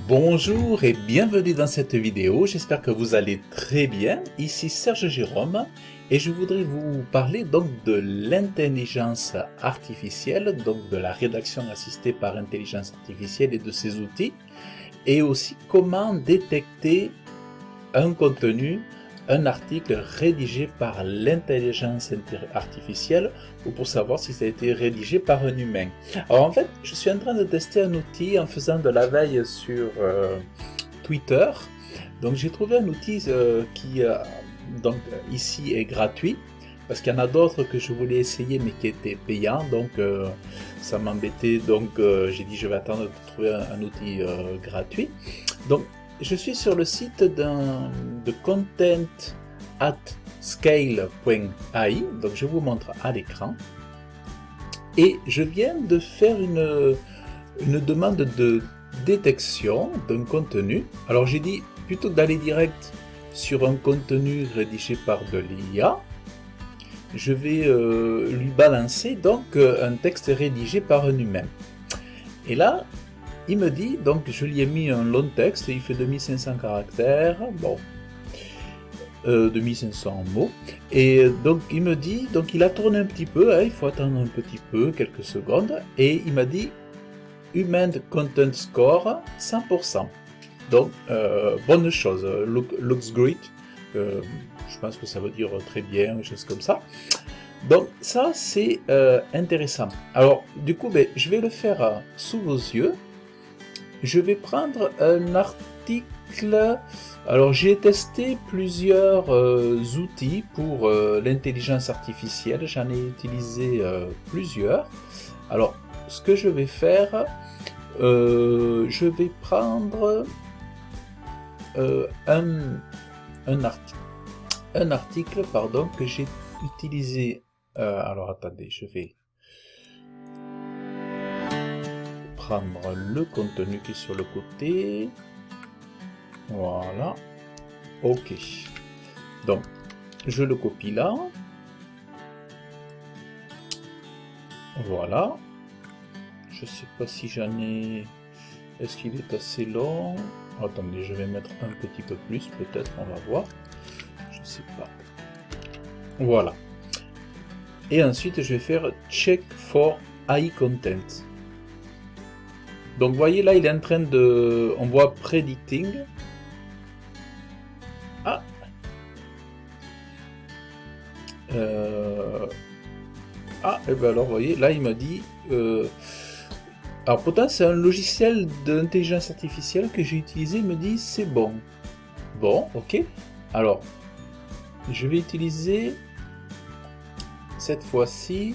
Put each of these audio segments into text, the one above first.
Bonjour et bienvenue dans cette vidéo, j'espère que vous allez très bien. Ici Serge Jérôme et je voudrais vous parler donc de l'intelligence artificielle, donc de la rédaction assistée par intelligence artificielle et de ses outils, et aussi comment détecter un contenu, un article rédigé par l'intelligence artificielle ou pour savoir si ça a été rédigé par un humain. Alors en fait, je suis en train de tester un outil en faisant de la veille sur Twitter. Donc j'ai trouvé un outil qui donc ici est gratuit parce qu'il y en a d'autres que je voulais essayer mais qui étaient payants, donc ça m'embêtait, donc j'ai dit je vais attendre de trouver un outil gratuit. Donc je suis sur le site de content@scale.ai, donc je vous montre à l'écran. Et je viens de faire une demande de détection d'un contenu. Alors j'ai dit, plutôt que d'aller direct sur un contenu rédigé par de l'IA, je vais lui balancer donc un texte rédigé par un humain. Et là, il me dit, donc je lui ai mis un long texte, il fait 2500 caractères, bon, 2500 mots, et donc il me dit, donc il a tourné un petit peu, hein, il faut attendre un petit peu, quelques secondes, et il m'a dit Human Content Score 100%. Donc, bonne chose, looks great, je pense que ça veut dire très bien, des choses comme ça. Donc ça c'est intéressant. Alors du coup, je vais le faire sous vos yeux. Je vais prendre un article. Alors j'ai testé plusieurs outils pour l'intelligence artificielle, j'en ai utilisé plusieurs. Alors ce que je vais faire, je vais prendre un article pardon, que j'ai utilisé. Alors attendez, je vais prendre le contenu qui est sur le côté. Voilà. Ok. Donc, je le copie là. Voilà. Je sais pas si j'en ai... Est-ce qu'il est assez long? Attendez, je vais mettre un petit peu plus, peut-être, on va voir. Je sais pas. Voilà. Et ensuite, je vais faire check for AI content. Donc, vous voyez, là, il est en train de... On voit predicting. Ah et bien alors, vous voyez, là, il m'a dit... Alors, pourtant, c'est un logiciel d'intelligence artificielle que j'ai utilisé. Il me dit, c'est bon. Bon, ok. Alors, je vais utiliser... cette fois-ci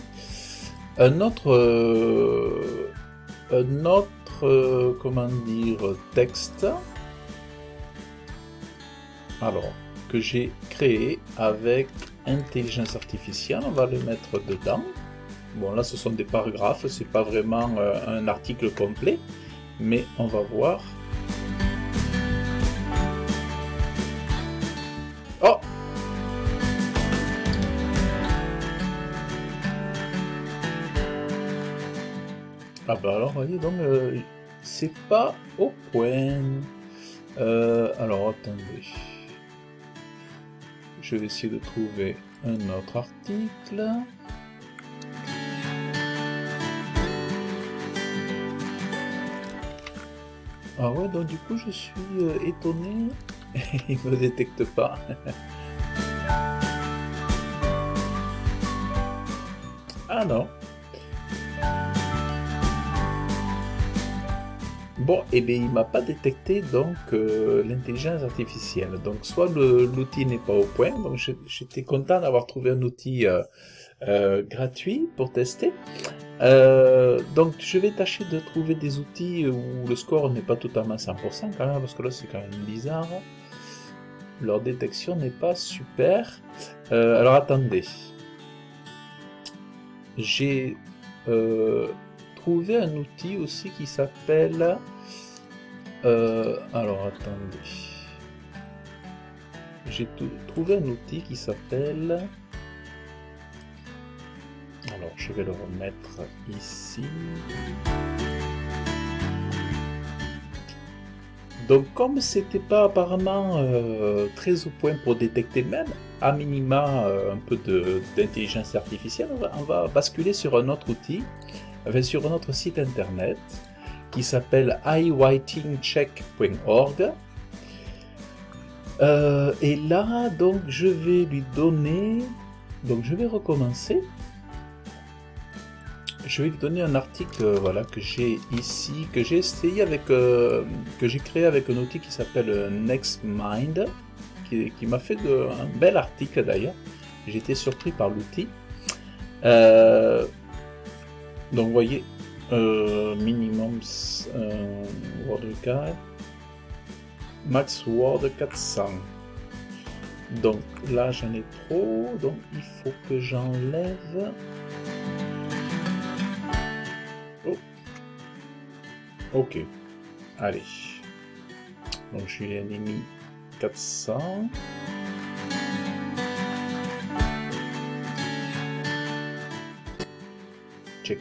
un autre comment dire, texte, alors que j'ai créé avec intelligence artificielle. On va le mettre dedans. Bon, là ce sont des paragraphes, c'est pas vraiment un article complet, mais on va voir. Oh, ah bah alors, voyez, donc c'est pas au point. Alors, attendez. Je vais essayer de trouver un autre article. Ah ouais, donc du coup, je suis étonné. Il me détecte pas. Ah non. Bon, et bien il m'a pas détecté donc l'intelligence artificielle. Donc soit l'outil n'est pas au point, donc j'étais content d'avoir trouvé un outil gratuit pour tester. Donc je vais tâcher de trouver des outils où le score n'est pas totalement 100% quand même, parce que là c'est quand même bizarre. Leur détection n'est pas super. Alors attendez. J'ai trouvé un outil aussi qui s'appelle... alors attendez. J'ai trouvé un outil qui s'appelle... Alors je vais le remettre ici. Donc comme c'était pas apparemment très au point pour détecter même à minima un peu d'intelligence artificielle, on va basculer sur un autre outil, enfin, sur un autre site internet qui s'appelle iwritingcheck.org. Et là, donc, je vais lui donner... Donc, je vais recommencer. Je vais lui donner un article, voilà, que j'ai ici, que j'ai essayé avec... que j'ai créé avec un outil qui s'appelle NextMind, qui m'a fait un bel article d'ailleurs. J'ai été surpris par l'outil. Donc, vous voyez, minimum WordCard. Max Word 400. Donc là j'en ai trop, donc il faut que j'enlève. Oh. Ok, allez. Donc je lui ai mis 400. Check.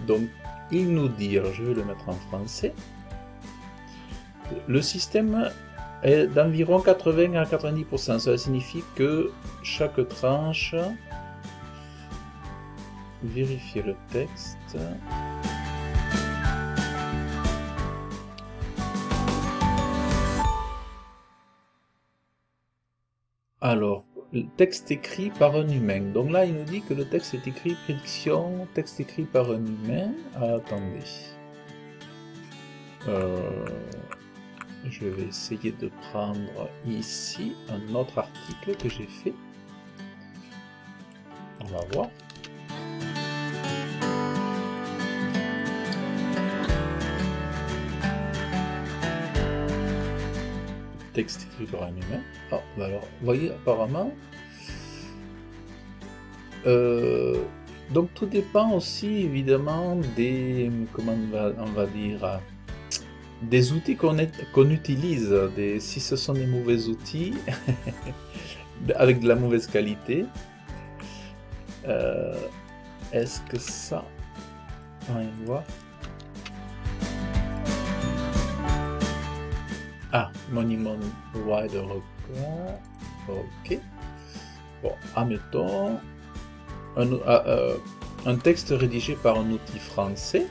Donc il nous dit, alors je vais le mettre en français. Le système est d'environ 80 à 90%. Cela signifie que chaque tranche... Vérifier le texte. Alors, le texte écrit par un humain. Donc là, il nous dit que le texte est écrit, prédiction, texte écrit par un humain. Ah, attendez. Je vais essayer de prendre ici un autre article que j'ai fait. On va voir. Texte écrit par un humain. Oh, bah alors, vous voyez, apparemment. Donc tout dépend aussi évidemment des, comment on va dire, des outils qu'on utilise. Si ce sont des mauvais outils, avec de la mauvaise qualité, est-ce que ça... On va voir. Ah, Monument Wide Record. Ok. Bon, admettons un texte rédigé par un outil français.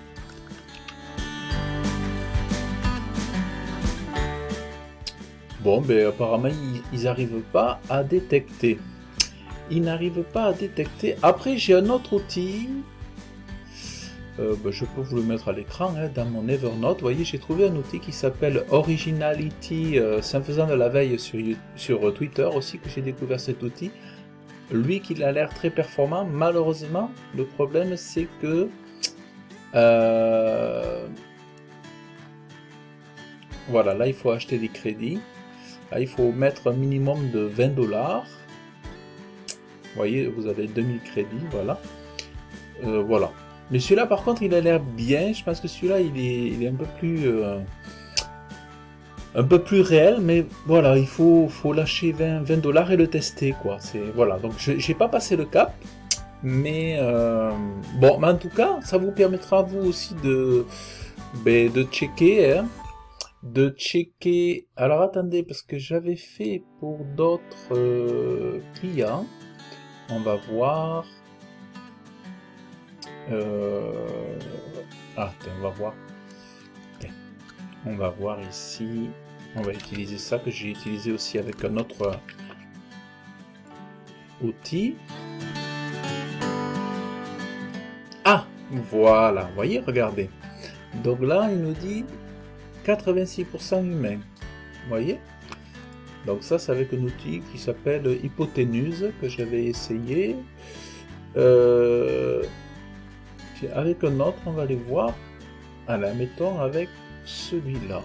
Bon, ben apparemment, ils n'arrivent pas à détecter. Ils n'arrivent pas à détecter. Après, j'ai un autre outil. Ben, je peux vous le mettre à l'écran, hein, dans mon Evernote. Vous voyez, j'ai trouvé un outil qui s'appelle Originality. C'est en faisant de la veille sur Twitter aussi que j'ai découvert cet outil. Lui, qui a l'air très performant. Malheureusement, le problème, c'est que... voilà, là, il faut acheter des crédits. Là, il faut mettre un minimum de 20 $. Vous voyez, vous avez 2000 crédits, voilà. Voilà. Mais celui-là, par contre, il a l'air bien. Je pense que celui-là, il est un peu plus réel. Mais voilà, il faut lâcher 20 $ et le tester, quoi. Voilà. Donc, j'ai pas passé le cap. Mais bon, mais en tout cas, ça vous permettra, vous aussi, de checker, hein. De checker. Alors attendez, parce que j'avais fait pour d'autres clients. On va voir. Ah, on va voir. Okay. On va voir ici. On va utiliser ça que j'ai utilisé aussi avec un autre outil. Ah, voilà. Vous voyez, regardez. Donc là, il nous dit 86% humain. Vous voyez? Donc ça, c'est avec un outil qui s'appelle Hypoténuse, que j'avais essayé. Avec un autre, on va aller voir. Alors, mettons avec celui-là.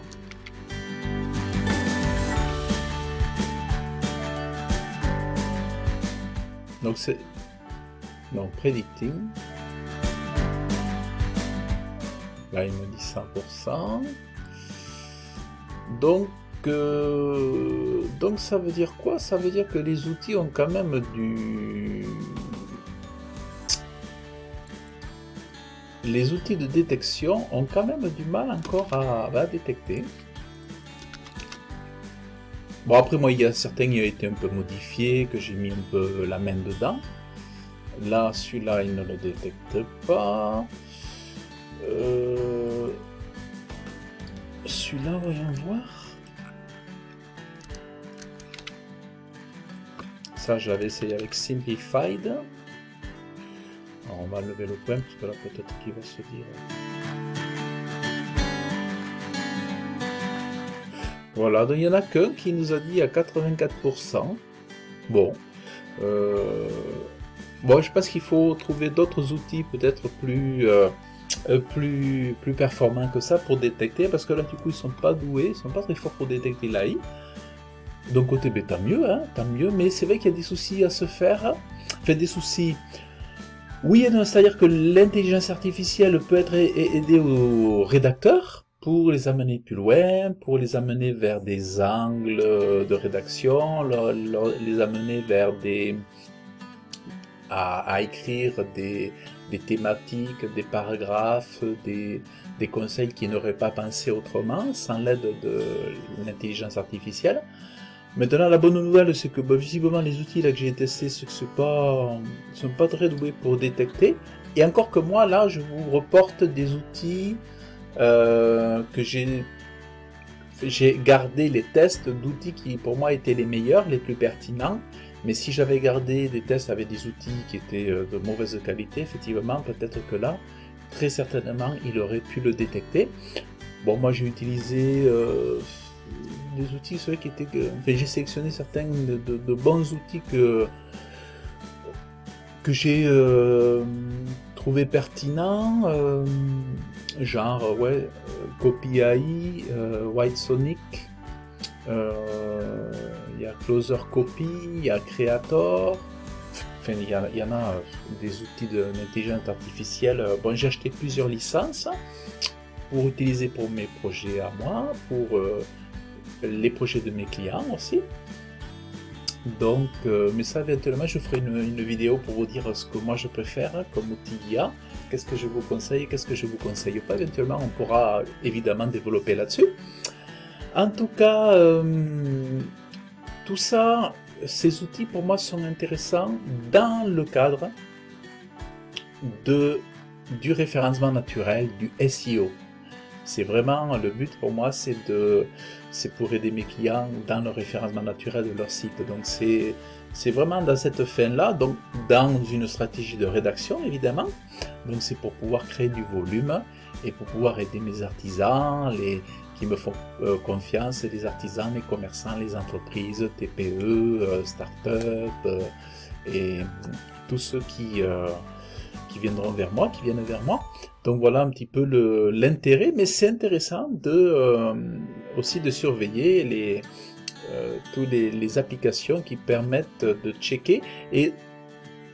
Donc c'est... Donc, Predicting. Là, il me dit 100%. Donc ça veut dire quoi? Ça veut dire que les outils ont quand même les outils de détection ont quand même du mal encore à détecter. Bon, après moi, il y a certains qui ont été un peu modifiés, que j'ai mis un peu la main dedans. Là, celui-là, il ne le détecte pas. Celui-là, voyons voir. Ça, j'avais essayé avec Simplified. Alors, on va lever le point, parce que là, peut-être qu'il va se dire... Voilà, donc il n'y en a qu'un qui nous a dit à 84%. Bon. Bon, je pense qu'il faut trouver d'autres outils peut-être plus performants que ça pour détecter, parce que là, du coup, ils ne sont pas doués, ils ne sont pas très forts pour détecter l'AI. Donc, côté B, tant mieux, hein, tant mieux, mais c'est vrai qu'il y a des soucis à se faire. Enfin, des soucis... Oui et non, c'est-à-dire que l'intelligence artificielle peut être aidée aux rédacteurs, pour les amener plus loin, pour les amener vers des angles de rédaction, les amener vers à écrire des thématiques, des paragraphes, des conseils qu'ils n'auraient pas pensé autrement, sans l'aide de l'intelligence artificielle. Maintenant, la bonne nouvelle, c'est que visiblement les outils là, que j'ai testés sont pas très doués pour détecter. Et encore que moi, là, je vous reporte des outils que j'ai gardé les tests d'outils qui pour moi étaient les meilleurs, les plus pertinents, mais si j'avais gardé des tests avec des outils qui étaient de mauvaise qualité, effectivement, peut-être que là, très certainement, il aurait pu le détecter. Bon, moi j'ai utilisé des outils, ceux qui étaient... Enfin, j'ai sélectionné certains de bons outils que j'ai trouvé pertinents, genre ouais, CopyAI, Whitesonic, il y a Closer Copy, il y a Creator, enfin il y en a des outils d'intelligence artificielle. Bon, j'ai acheté plusieurs licences pour utiliser pour mes projets à moi, pour les projets de mes clients aussi. Donc, mais ça éventuellement je ferai une vidéo pour vous dire ce que moi je préfère comme outil IA, qu'est-ce que je vous conseille, qu'est-ce que je vous conseille pas. Éventuellement on pourra évidemment développer là-dessus. En tout cas, tout ça, ces outils pour moi sont intéressants dans le cadre du référencement naturel, du SEO. C'est vraiment le but pour moi, c'est pour aider mes clients dans le référencement naturel de leur site. Donc c'est vraiment dans cette fin-là, donc dans une stratégie de rédaction évidemment. Donc c'est pour pouvoir créer du volume et pour pouvoir aider mes artisans, qui me font confiance, les artisans, les commerçants, les entreprises, TPE, start-up et tous ceux qui viendront vers moi, qui viennent vers moi. Donc voilà un petit peu l'intérêt, mais c'est intéressant aussi de surveiller toutes les applications qui permettent de checker, et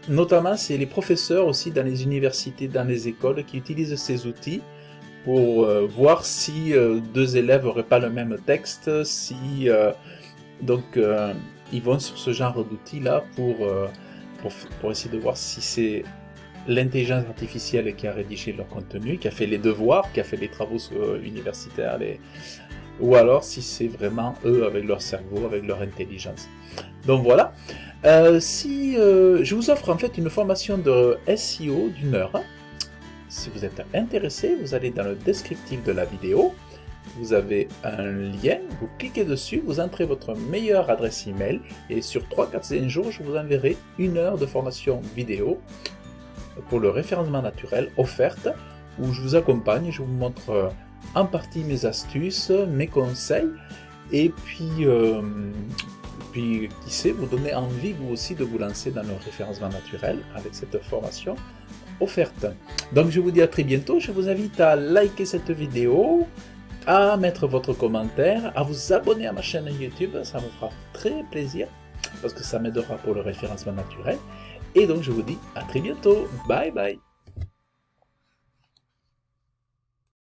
notamment c'est les professeurs aussi dans les universités, dans les écoles qui utilisent ces outils pour voir si deux élèves n'auraient pas le même texte, donc ils vont sur ce genre d'outils là pour essayer de voir si c'est l'intelligence artificielle qui a rédigé leur contenu, qui a fait les devoirs, qui a fait les travaux universitaires, ou alors si c'est vraiment eux avec leur cerveau, avec leur intelligence. Donc voilà. Je vous offre en fait une formation de SEO d'1 heure. Si vous êtes intéressé, vous allez dans le descriptif de la vidéo. Vous avez un lien, vous cliquez dessus, vous entrez votre meilleure adresse email et sur 3-4 jours, je vous enverrai 1 heure de formation vidéo pour le référencement naturel offerte, où je vous accompagne, je vous montre en partie mes astuces, mes conseils, et puis qui sait, vous donner envie vous aussi de vous lancer dans le référencement naturel avec cette formation offerte. Donc je vous dis à très bientôt, je vous invite à liker cette vidéo, à mettre votre commentaire, à vous abonner à ma chaîne YouTube, ça me fera très plaisir, parce que ça m'aidera pour le référencement naturel. Et donc je vous dis à très bientôt, bye bye.